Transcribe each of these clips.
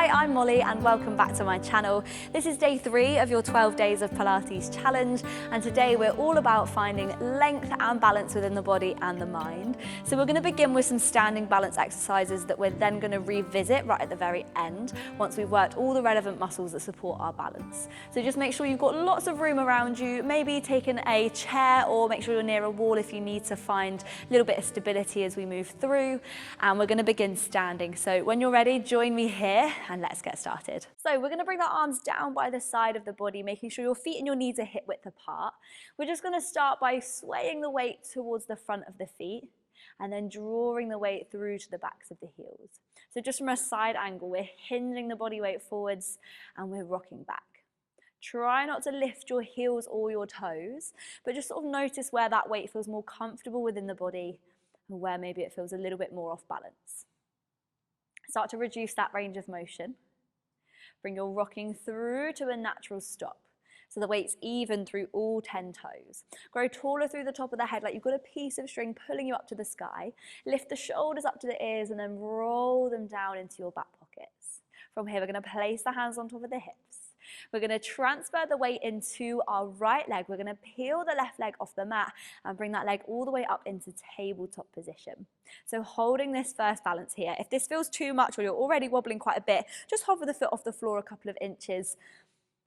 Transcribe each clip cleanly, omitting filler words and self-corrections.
Hi, I'm Molly and welcome back to my channel. This is day 3 of your 12 Days of Pilates challenge, and today we're all about finding length and balance within the body and the mind. So we're going to begin with some standing balance exercises that we're then going to revisit right at the very end once we've worked all the relevant muscles that support our balance. So just make sure you've got lots of room around you, maybe taking a chair or make sure you're near a wall if you need to find a little bit of stability as we move through, and we're going to begin standing. So when you're ready, join me here and let's get started. So we're going to bring the arms down by the side of the body, making sure your feet and your knees are hip width apart. We're just going to start by swaying the weight towards the front of the feet and then drawing the weight through to the backs of the heels. So just from a side angle, we're hinging the body weight forwards and we're rocking back. Try not to lift your heels or your toes, but just sort of notice where that weight feels more comfortable within the body and where maybe it feels a little bit more off balance. Start to reduce that range of motion. Bring your rocking through to a natural stop. So the weight's even through all 10 toes. Grow taller through the top of the head like you've got a piece of string pulling you up to the sky. Lift the shoulders up to the ears and then roll them down into your back pockets. From here, we're going to place the hands on top of the hips. We're going to transfer the weight into our right leg. We're going to peel the left leg off the mat and bring that leg all the way up into tabletop position. So holding this first balance here. If this feels too much or you're already wobbling quite a bit, just hover the foot off the floor a couple of inches.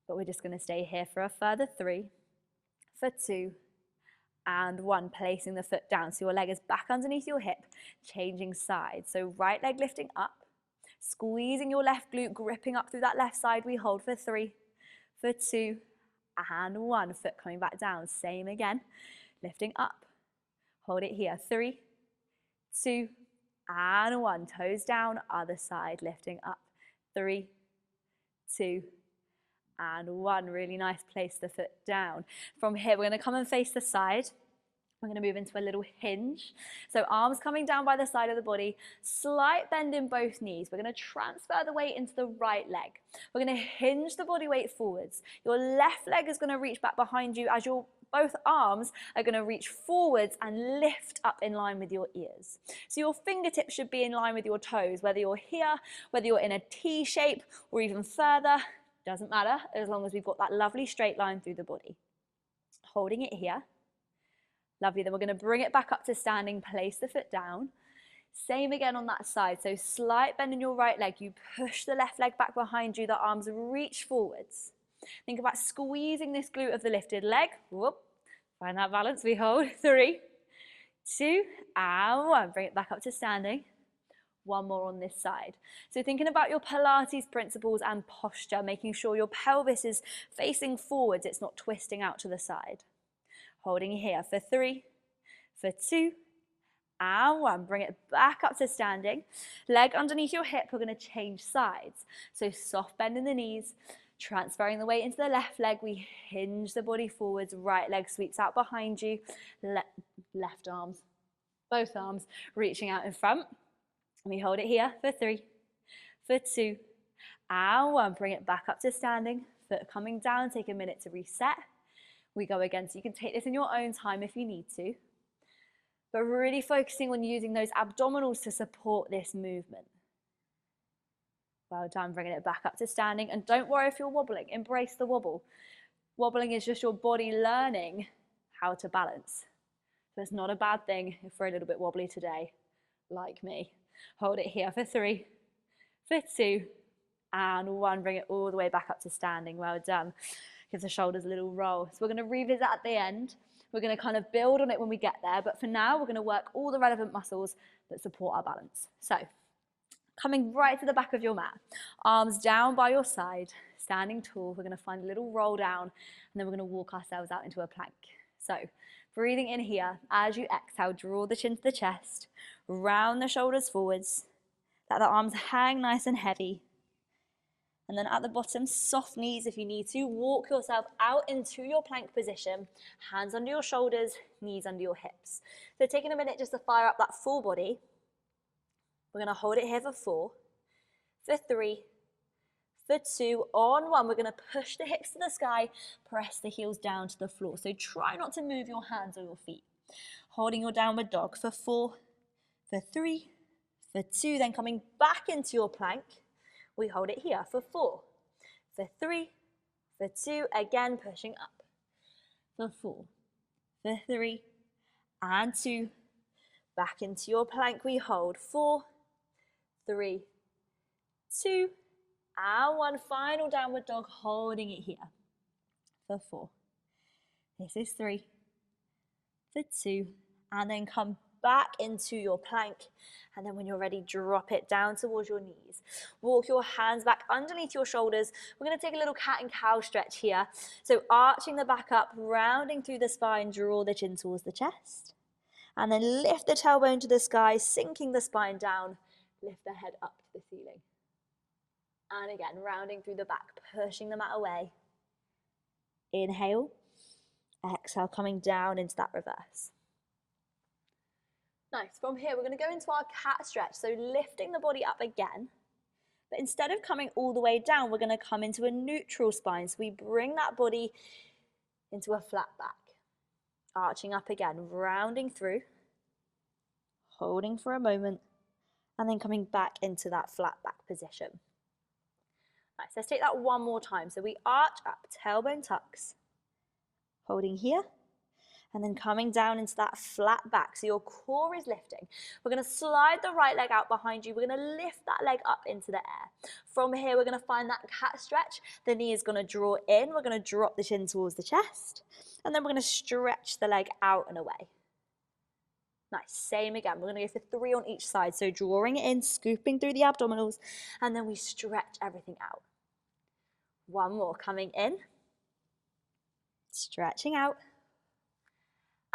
But we're just going to stay here for a further 3, for 2, and 1. Placing the foot down so your leg is back underneath your hip, changing sides. So right leg lifting up. Squeezing your left glute, gripping up through that left side. We hold for 3, for 2, and 1. Foot coming back down. Same again. Lifting up. Hold it here. 3, 2, and 1. Toes down. Other side. Lifting up. 3, 2, and 1. Really nice. Place the foot down. From here, we're going to come and face the side. We're going to move into a little hinge. So arms coming down by the side of the body, slight bend in both knees. We're going to transfer the weight into the right leg. We're going to hinge the body weight forwards. Your left leg is going to reach back behind you as your both arms are going to reach forwards and lift up in line with your ears. So your fingertips should be in line with your toes, whether you're here, whether you're in a T shape or even further, doesn't matter, as long as we've got that lovely straight line through the body. Holding it here. Lovely, then we're going to bring it back up to standing, place the foot down. Same again on that side, so slight bend in your right leg. You push the left leg back behind you, the arms reach forwards. Think about squeezing this glute of the lifted leg. Whoop, find that balance, we hold. 3, 2, and 1. Bring it back up to standing. 1 more on this side. So thinking about your Pilates principles and posture, making sure your pelvis is facing forwards, it's not twisting out to the side. Holding here for 3, for 2, and 1. Bring it back up to standing. Leg underneath your hip, we're going to change sides. So soft bend in the knees, transferring the weight into the left leg. We hinge the body forwards, right leg sweeps out behind you, left arms, both arms reaching out in front. We hold it here for 3, for 2, and 1. Bring it back up to standing. Foot coming down, take a minute to reset. We go again, so you can take this in your own time if you need to, but really focusing on using those abdominals to support this movement. Well done, bringing it back up to standing, and don't worry if you're wobbling, embrace the wobble. Wobbling is just your body learning how to balance. So it's not a bad thing if we're a little bit wobbly today, like me. Hold it here for 3, for 2, and 1. Bring it all the way back up to standing. Well done. Give the shoulders a little roll. So we're going to revisit at the end. We're going to kind of build on it when we get there, but for now we're going to work all the relevant muscles that support our balance. So coming right to the back of your mat, arms down by your side, standing tall. We're going to find a little roll down, and then we're going to walk ourselves out into a plank. So breathing in here, as you exhale, draw the chin to the chest, round the shoulders forwards, let the arms hang nice and heavy. And then at the bottom, soft knees if you need to. Walk yourself out into your plank position. Hands under your shoulders, knees under your hips. So taking a minute just to fire up that full body. We're going to hold it here for 4, for 3, for 2, on 1. We're going to push the hips to the sky, press the heels down to the floor. So try not to move your hands or your feet. Holding your downward dog for 4, for 3, for 2, then coming back into your plank. We hold it here for 4, for 3, for 2, again pushing up, for 4, for 3, and 2, back into your plank, we hold 4, 3, 2, and 1, final downward dog, holding it here, for 4, this is 3, for 2, and then come back into your plank, and then when you're ready, drop it down towards your knees. Walk your hands back underneath your shoulders. We're going to take a little cat and cow stretch here. So arching the back up, rounding through the spine, draw the chin towards the chest, and then lift the tailbone to the sky, sinking the spine down, lift the head up to the ceiling. And again, rounding through the back, pushing the mat away. Inhale, exhale, coming down into that reverse. Nice. From here, we're going to go into our cat stretch. So lifting the body up again. But instead of coming all the way down, we're going to come into a neutral spine. So we bring that body into a flat back. Arching up again, rounding through. Holding for a moment. And then coming back into that flat back position. Nice. Let's take that one more time. So we arch up, tailbone tucks. Holding here. And then coming down into that flat back, so your core is lifting. We're going to slide the right leg out behind you. We're going to lift that leg up into the air. From here, we're going to find that cat stretch. The knee is going to draw in. We're going to drop the chin towards the chest. And then we're going to stretch the leg out and away. Nice. Same again. We're going to go for 3 on each side. So drawing it in, scooping through the abdominals, and then we stretch everything out. One more. Coming in, stretching out.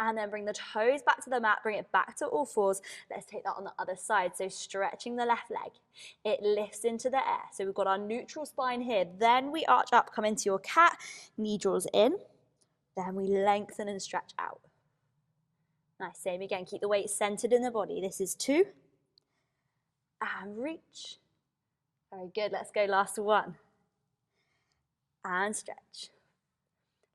And then bring the toes back to the mat, bring it back to all fours. Let's take that on the other side. So stretching the left leg. It lifts into the air. So we've got our neutral spine here. Then we arch up, come into your cat. Knee draws in. Then we lengthen and stretch out. Nice, same again. Keep the weight centered in the body. This is 2. And reach. Very good. Let's go last one. And stretch.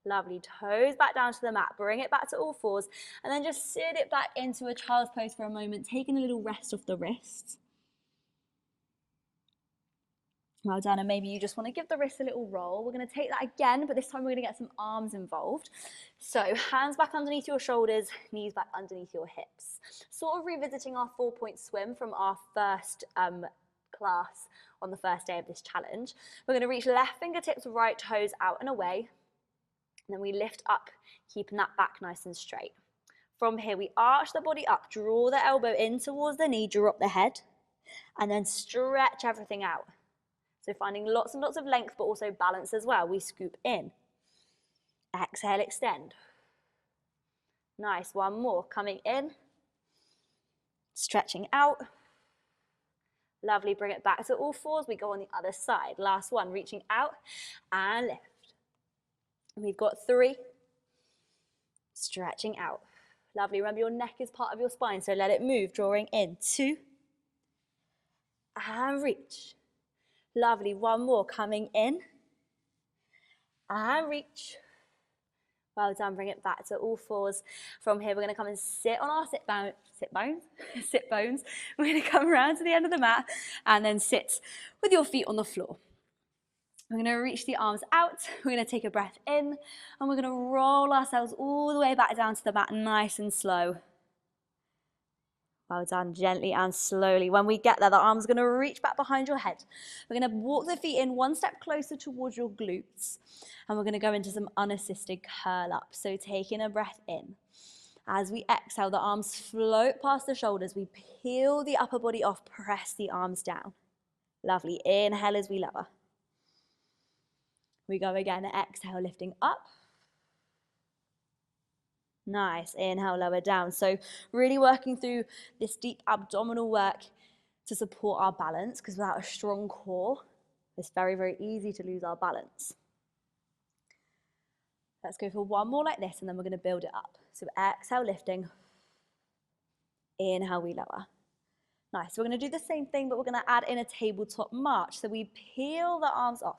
Lovely, toes back down to the mat, bring it back to all fours, and then just sit it back into a child's pose for a moment, taking a little rest off the wrists. Well done, and maybe you just want to give the wrists a little roll. We're going to take that again, but this time we're going to get some arms involved. So hands back underneath your shoulders, knees back underneath your hips. Sort of revisiting our 4-point swim from our first class on the first day of this challenge. We're going to reach left fingertips, right toes out and away. And then we lift up, keeping that back nice and straight. From here, we arch the body up, draw the elbow in towards the knee, drop the head, and then stretch everything out. So finding lots and lots of length, but also balance as well. We scoop in. Exhale, extend. Nice, one more. Coming in, stretching out. Lovely, bring it back to all fours. We go on the other side. Last one, reaching out and lift. We've got 3, stretching out. Lovely, remember your neck is part of your spine, so let it move, drawing in, 2, and reach. Lovely, one more, coming in, and reach. Well done, bring it back to all fours. From here, we're going to come and sit on our sit bones. We're going to come around to the end of the mat, and then sit with your feet on the floor. We're going to reach the arms out, we're going to take a breath in, and we're going to roll ourselves all the way back down to the mat, nice and slow. Well done, gently and slowly. When we get there, the arms are going to reach back behind your head. We're going to walk the feet in one step closer towards your glutes, and we're going to go into some unassisted curl up. So taking a breath in. As we exhale, the arms float past the shoulders. We peel the upper body off, press the arms down. Lovely, inhale as we lower. We go again, exhale, lifting up. Nice, inhale, lower down. So really working through this deep abdominal work to support our balance, because without a strong core, it's very, very easy to lose our balance. Let's go for one more like this, and then we're going to build it up. So exhale, lifting. Inhale, we lower. Nice, we're going to do the same thing, but we're going to add in a tabletop march. So we peel the arms off.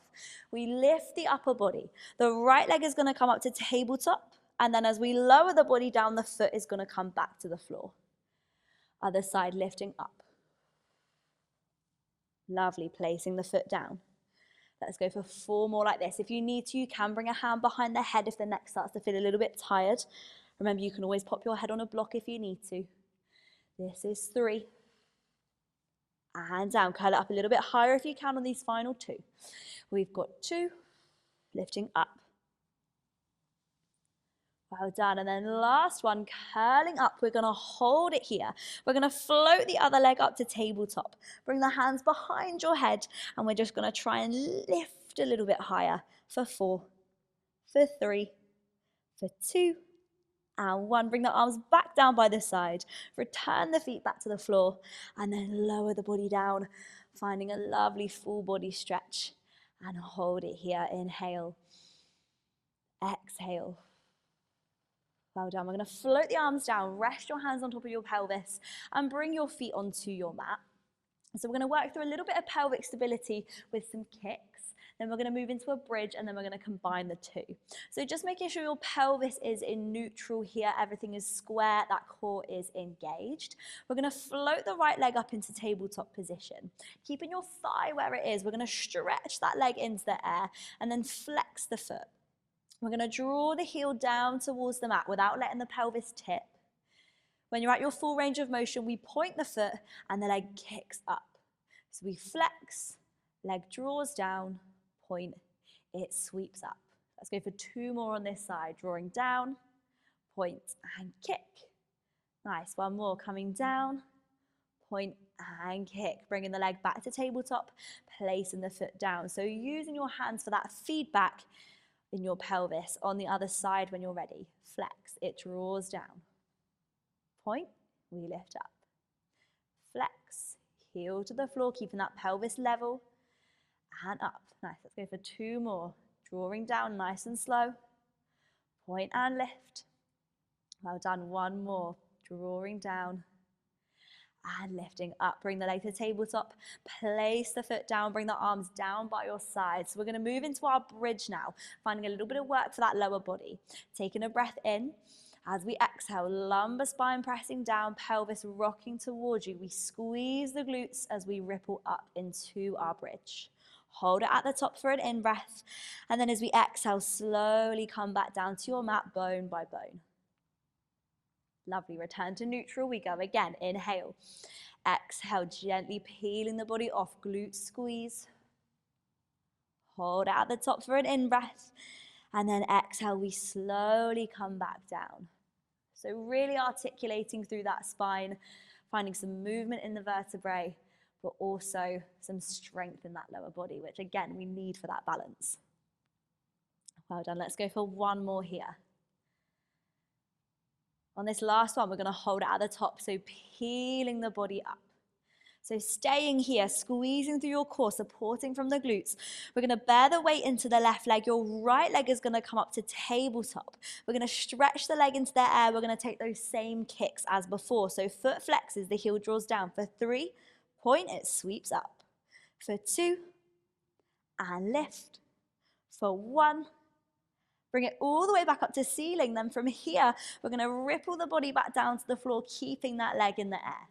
We lift the upper body. The right leg is going to come up to tabletop. And then as we lower the body down, the foot is going to come back to the floor. Other side, lifting up. Lovely, placing the foot down. Let's go for 4 more like this. If you need to, you can bring a hand behind the head if the neck starts to feel a little bit tired. Remember, you can always pop your head on a block if you need to. This is 3. And down, curl it up a little bit higher if you can on these final 2. We've got 2, lifting up. Well done. And then last one, curling up. We're going to hold it here. We're going to float the other leg up to tabletop. Bring the hands behind your head, and we're just going to try and lift a little bit higher for 4, for 3, for 2, and 1. Bring the arms back down by the side. Return the feet back to the floor, and then lower the body down, finding a lovely full body stretch. And hold it here. Inhale. Exhale. Well done. We're going to float the arms down, rest your hands on top of your pelvis, and bring your feet onto your mat. So we're going to work through a little bit of pelvic stability with some kicks. Then we're going to move into a bridge, and then we're going to combine the 2. So just making sure your pelvis is in neutral here. Everything is square. That core is engaged. We're going to float the right leg up into tabletop position. Keeping your thigh where it is, we're going to stretch that leg into the air and then flex the foot. We're going to draw the heel down towards the mat without letting the pelvis tip. When you're at your full range of motion, we point the foot and the leg kicks up. So we flex, leg draws down, point, it sweeps up. Let's go for 2 more on this side. Drawing down, point and kick. Nice, 1 more. Coming down, point and kick. Bringing the leg back to tabletop, placing the foot down. So using your hands for that feedback in your pelvis. On the other side when you're ready. Flex, it draws down. Point, we lift up. Flex, heel to the floor, keeping that pelvis level. And up. Nice, let's go for 2 more. Drawing down nice and slow. Point and lift. Well done, 1 more. Drawing down. And lifting up. Bring the leg to the tabletop. Place the foot down. Bring the arms down by your side. So we're going to move into our bridge now. Finding a little bit of work for that lower body. Taking a breath in. As we exhale, lumbar spine pressing down, pelvis rocking towards you. We squeeze the glutes as we ripple up into our bridge. Hold it at the top for an in-breath. And then as we exhale, slowly come back down to your mat, bone by bone. Lovely, return to neutral, we go again. Inhale, exhale, gently peeling the body off, glute squeeze. Hold it at the top for an in-breath, and then exhale, we slowly come back down. So really articulating through that spine, finding some movement in the vertebrae, but also some strength in that lower body, which again, we need for that balance. Well done, let's go for 1 more here. On this last one, we're going to hold it at the top, so peeling the body up. So staying here, squeezing through your core, supporting from the glutes. We're going to bear the weight into the left leg. Your right leg is going to come up to tabletop. We're going to stretch the leg into the air. We're going to take those same kicks as before. So foot flexes, the heel draws down. For 3, point, it sweeps up. For 2, and lift. For 1, bring it all the way back up to ceiling. Then from here, we're going to ripple the body back down to the floor, keeping that leg in the air.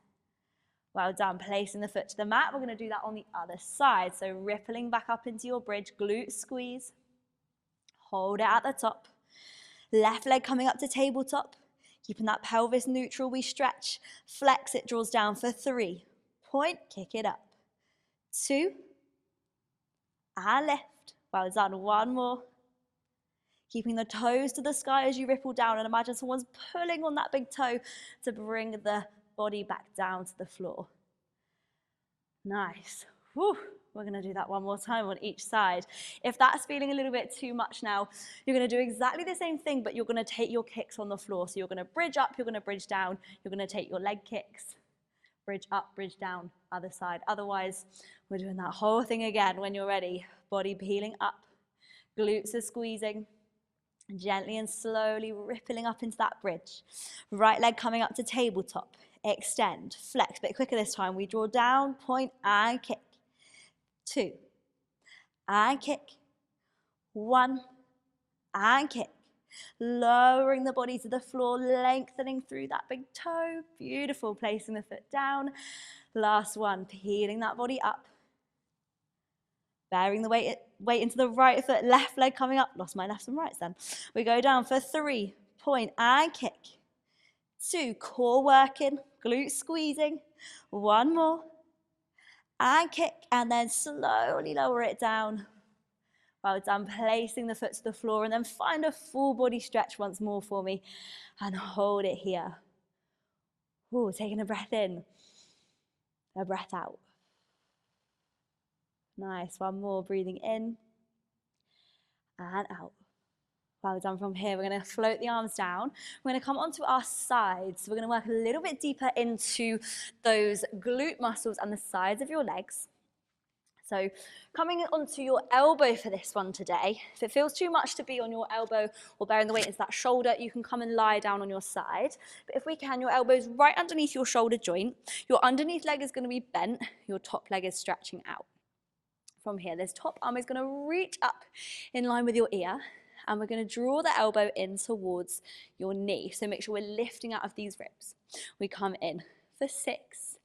Well done, placing the foot to the mat. We're going to do that on the other side. So rippling back up into your bridge, glute squeeze. Hold it at the top. Left leg coming up to tabletop. Keeping that pelvis neutral, we stretch. Flex, it draws down for 3. Point, kick it up. 2, and lift. Well done, 1 more. Keeping the toes to the sky as you ripple down, and imagine someone's pulling on that big toe to bring the body back down to the floor. Nice. Whew. We're going to do that 1 more time on each side. If that's feeling a little bit too much now, you're going to do exactly the same thing, but you're going to take your kicks on the floor. So you're going to bridge up, you're going to bridge down, you're going to take your leg kicks, bridge up, bridge down, other side. Otherwise, we're doing that whole thing again when you're ready. Body peeling up, glutes are squeezing. Gently and slowly rippling up into that bridge. Right leg coming up to tabletop. Extend, flex, a bit quicker this time. We draw down, point, and kick. 2, and kick. 1, and kick. Lowering the body to the floor, lengthening through that big toe. Beautiful, placing the foot down. Last one, peeling that body up. bearing the weight into the right foot, left leg coming up. Lost my lefts and rights then. We go down for 3, point and kick. 2, core working, glutes squeezing. 1 more, and kick, and then slowly lower it down. Well done, placing the foot to the floor, and then find a full body stretch once more for me, and hold it here. Ooh, taking a breath in, a breath out. Nice, 1 more, breathing in and out. Well done. From here, we're going to float the arms down. We're going to come onto our sides. So we're going to work a little bit deeper into those glute muscles and the sides of your legs. So coming onto your elbow for this one today. If it feels too much to be on your elbow or bearing the weight into that shoulder, you can come and lie down on your side. But if we can, your elbow's right underneath your shoulder joint. Your underneath leg is going to be bent. Your top leg is stretching out. From here, this top arm is going to reach up in line with your ear, and we're going to draw the elbow in towards your knee. So make sure we're lifting out of these ribs. We come in for 6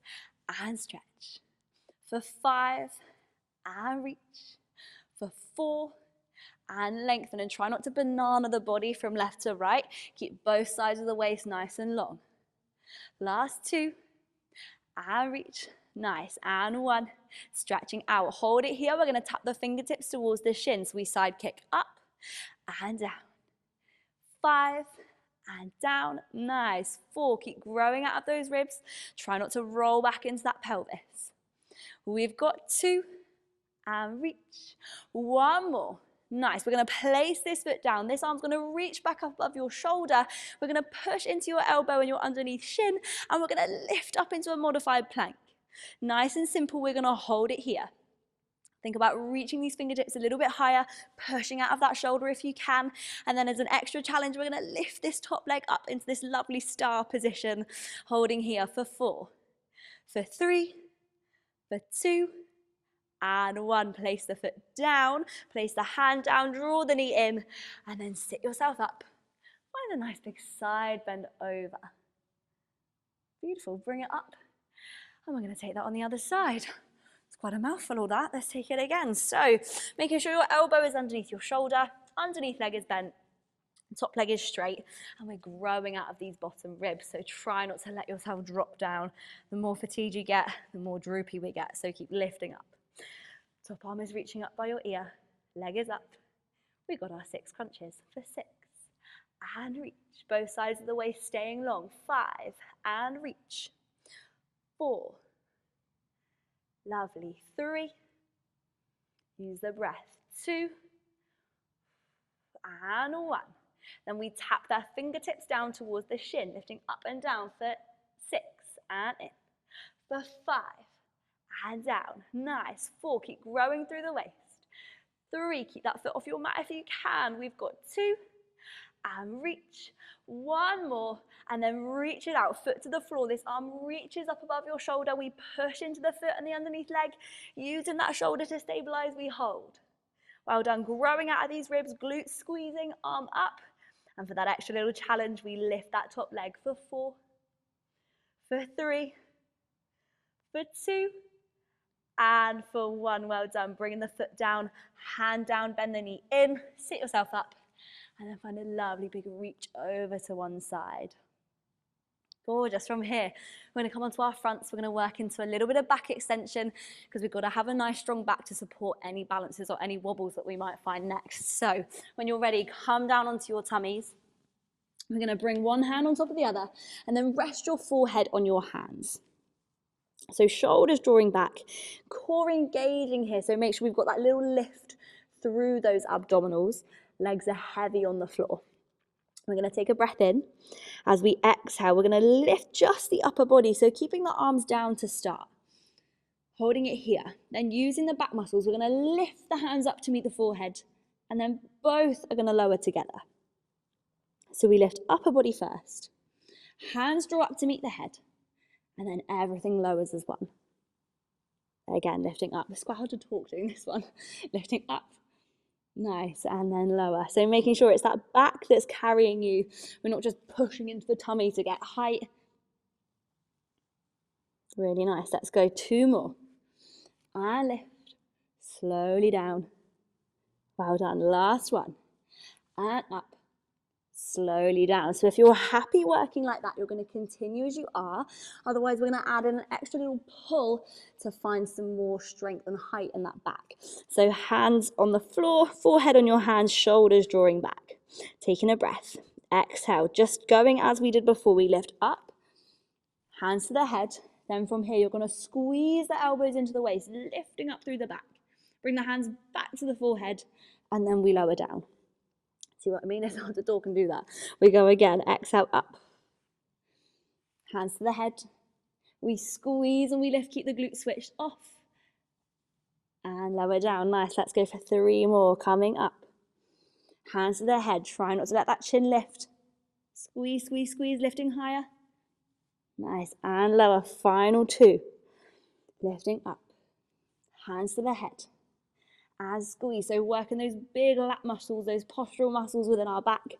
and stretch, for 5 and reach, for 4 and lengthen, and try not to banana the body from left to right. Keep both sides of the waist nice and long. Last 2 and reach. Nice, and 1, stretching out. Hold it here. We're going to tap the fingertips towards the shins. We side kick up and down. 5 and down. Nice. 4, keep growing out of those ribs. Try not to roll back into that pelvis. We've got 2 and reach. 1 more. Nice. We're going to place this foot down. This arm's going to reach back up above your shoulder. We're going to push into your elbow and your underneath shin, and we're going to lift up into a modified plank. Nice and simple, we're going to hold it here. Think about reaching these fingertips a little bit higher, pushing out of that shoulder if you can, and then as an extra challenge, we're going to lift this top leg up into this lovely star position, holding here for 4, for 3, for 2, and 1. Place the foot down, place the hand down, draw the knee in, and then sit yourself up. Find a nice big side bend over. Beautiful, bring it up. And we're going to take that on the other side. It's quite a mouthful all that. Let's take it again. So making sure your elbow is underneath your shoulder, underneath leg is bent, top leg is straight, and we're growing out of these bottom ribs. So try not to let yourself drop down. The more fatigued you get, the more droopy we get. So keep lifting up. Top arm is reaching up by your ear, leg is up. We've got our 6 crunches for 6 and reach. Both sides of the waist staying long. 5 and reach. 4, lovely, 3, use the breath, 2, and 1. Then we tap the fingertips down towards the shin, lifting up and down for 6 and in, for 5 and down, nice, 4, keep growing through the waist, 3, keep that foot off your mat if you can, we've got 2, and reach, 1 more, and then reach it out, foot to the floor. This arm reaches up above your shoulder. We push into the foot and the underneath leg, using that shoulder to stabilize, we hold. Well done, growing out of these ribs, glutes squeezing, arm up, and for that extra little challenge, we lift that top leg for 4, for 3, for 2, and for 1. Well done, bringing the foot down, hand down, bend the knee in, sit yourself up, and then find a lovely big reach over to one side. Gorgeous. From here, we're going to come onto our fronts. We're going to work into a little bit of back extension because we've got to have a nice strong back to support any balances or any wobbles that we might find next. So when you're ready, come down onto your tummies. We're going to bring one hand on top of the other and then rest your forehead on your hands. So shoulders drawing back, core engaging here. So make sure we've got that little lift through those abdominals. Legs are heavy on the floor. We're going to take a breath in. As we exhale, we're going to lift just the upper body. So keeping the arms down to start. Holding it here. Then using the back muscles, we're going to lift the hands up to meet the forehead. And then both are going to lower together. So we lift upper body first. Hands draw up to meet the head. And then everything lowers as one. Again, lifting up. It's quite hard to talk doing this one. Lifting up. Nice, and then lower. So making sure it's that back that's carrying you. We're not just pushing into the tummy to get height. Really nice. Let's go 2 more. And lift. slowly down. Well done, last one. And up, slowly down. So if you're happy working like that, you're going to continue as you are. Otherwise, we're going to add in an extra little pull to find some more strength and height in that back. So hands on the floor, forehead on your hands, shoulders drawing back. Taking a breath. Exhale, just going as we did before. We lift up, hands to the head. Then from here, you're going to squeeze the elbows into the waist, lifting up through the back. Bring the hands back to the forehead, and then we lower down. See what I mean? It's hard to talk and do that. We go again. Exhale, up. Hands to the head. We squeeze and we lift, keep the glutes switched off. And lower down. Nice. Let's go for 3 more. Coming up. Hands to the head. Try not to let that chin lift. Squeeze, squeeze, squeeze. Lifting higher. Nice. And lower. Final 2. Lifting up. Hands to the head. As squeeze. So working those big lat muscles, those postural muscles within our back.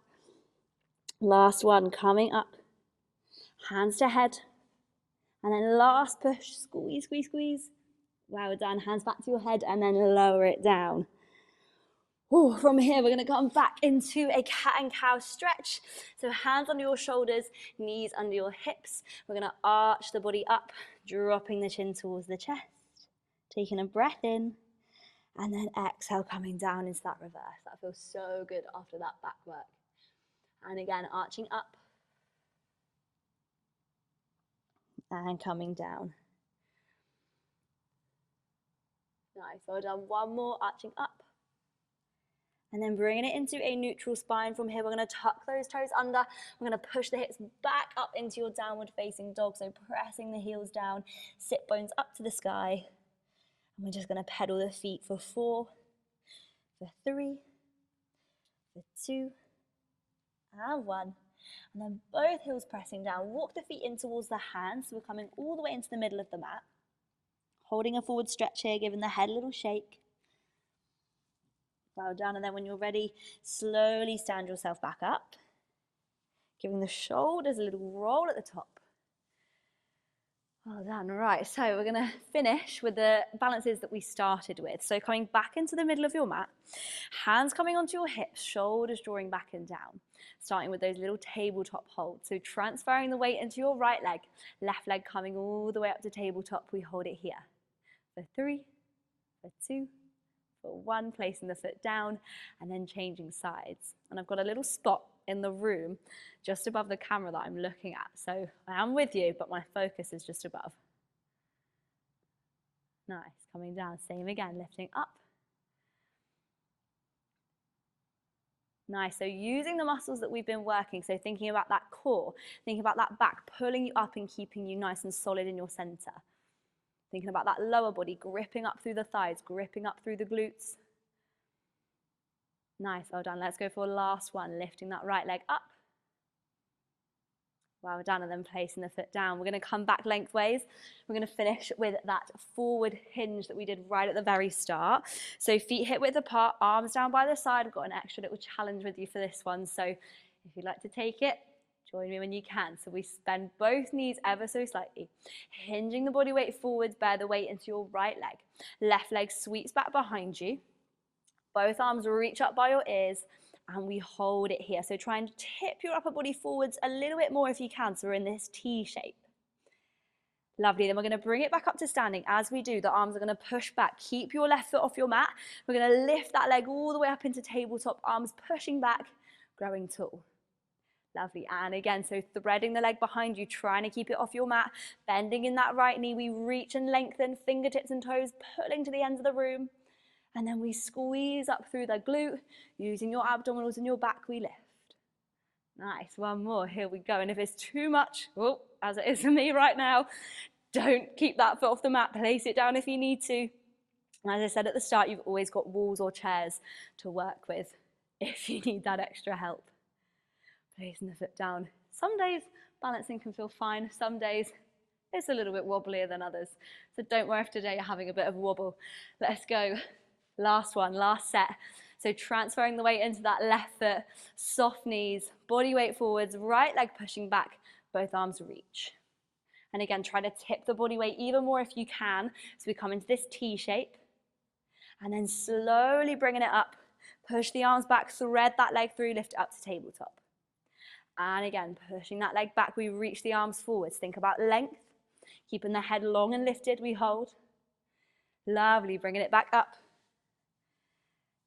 Last one. Coming up. Hands to head. And then last push. Squeeze, squeeze, squeeze. Well done. Hands back to your head and then lower it down. Ooh, from here, we're going to come back into a cat and cow stretch. So hands under your shoulders, knees under your hips. We're going to arch the body up, dropping the chin towards the chest. Taking a breath in. And then exhale, coming down into that reverse. That feels so good after that back work. And again, arching up. And coming down. Nice, well done. One more, arching up. And then bringing it into a neutral spine. From here, we're going to tuck those toes under. We're going to push the hips back up into your downward facing dog. So pressing the heels down, sit bones up to the sky. And we're just going to pedal the feet for 4, for 3, for 2, and 1. And then both heels pressing down. Walk the feet in towards the hands. So we're coming all the way into the middle of the mat. Holding a forward stretch here, giving the head a little shake. Bow down, and then when you're ready, slowly stand yourself back up. Giving the shoulders a little roll at the top. Well done. Right, so we're going to finish with the balances that we started with. So coming back into the middle of your mat, hands coming onto your hips, shoulders drawing back and down. Starting with those little tabletop holds. So transferring the weight into your right leg, left leg coming all the way up to tabletop. We hold it here. For 3, for 2, for 1, placing the foot down, and then changing sides. And I've got a little spot in the room just above the camera that I'm looking at. So I am with you, but my focus is just above. Nice, coming down, same again, lifting up. Nice, so using the muscles that we've been working, so thinking about that core, thinking about that back, pulling you up and keeping you nice and solid in your center. Thinking about that lower body, gripping up through the thighs, gripping up through the glutes. Nice, well done. Let's go for a last one, lifting that right leg up. Well done, and then placing the foot down. We're going to come back lengthways. We're going to finish with that forward hinge that we did right at the very start. So feet hip width apart, arms down by the side. I've got an extra little challenge with you for this one. So if you'd like to take it, join me when you can. So we bend both knees ever so slightly. Hinging the body weight forwards, bear the weight into your right leg. Left leg sweeps back behind you. Both arms reach up by your ears and we hold it here. So try and tip your upper body forwards a little bit more if you can. So we're in this T shape. Lovely, then we're going to bring it back up to standing. As we do, the arms are going to push back. Keep your left foot off your mat. We're going to lift that leg all the way up into tabletop, arms pushing back, growing tall. Lovely, and again, so threading the leg behind you, trying to keep it off your mat, bending in that right knee, we reach and lengthen, fingertips and toes, pulling to the ends of the room, and then we squeeze up through the glute, using your abdominals and your back, we lift. Nice, one more, here we go, and if it's too much, oh, as it is for me right now, don't keep that foot off the mat, place it down if you need to. And as I said at the start, you've always got walls or chairs to work with if you need that extra help. Placing the foot down. Some days balancing can feel fine, some days it's a little bit wobblier than others. So don't worry if today you're having a bit of a wobble. Let's go. Last one, last set. So transferring the weight into that left foot, soft knees, body weight forwards, right leg pushing back, both arms reach. And again, try to tip the body weight even more if you can. So we come into this T shape. And then slowly bringing it up. Push the arms back, thread that leg through, lift it up to tabletop. And again, pushing that leg back, we reach the arms forwards. Think about length. Keeping the head long and lifted, we hold. Lovely, bringing it back up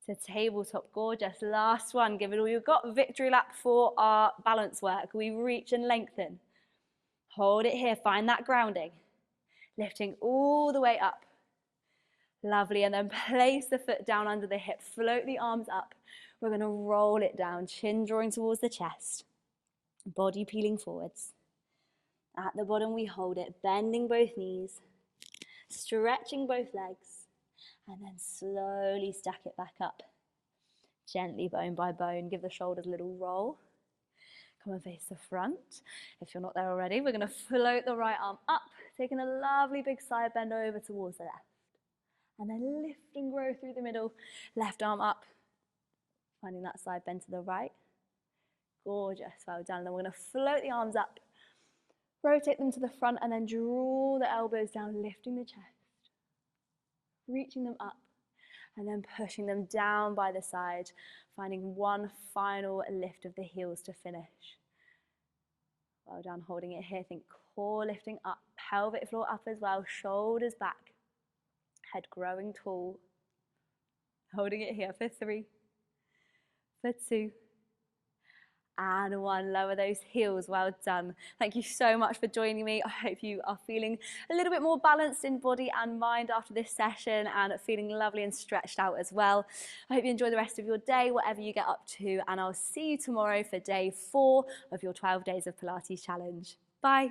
to tabletop. Gorgeous. Last one, give it all you've got. Victory lap for our balance work. We reach and lengthen. Hold it here, find that grounding. Lifting all the way up. Lovely, and then place the foot down under the hip. Float the arms up. We're going to roll it down, chin drawing towards the chest. Body peeling forwards. At the bottom we hold it, bending both knees, stretching both legs, and then slowly stack it back up. Gently, bone by bone, give the shoulders a little roll. Come and face the front. If you're not there already, we're going to float the right arm up, taking a lovely big side bend over towards the left. And then lift and grow through the middle, left arm up, finding that side bend to the right. Gorgeous, well done. Then we're going to float the arms up, rotate them to the front, and then draw the elbows down, lifting the chest, reaching them up, and then pushing them down by the side, finding one final lift of the heels to finish. Well done, holding it here. Think core lifting up, pelvic floor up as well, shoulders back, head growing tall. Holding it here for 3, for 2, and 1. Lower those heels. Well done. Thank you so much for joining me. I hope you are feeling a little bit more balanced in body and mind after this session and feeling lovely and stretched out as well. I hope you enjoy the rest of your day, whatever you get up to, and I'll see you tomorrow for day 4 of your 12 Days of Pilates challenge. Bye.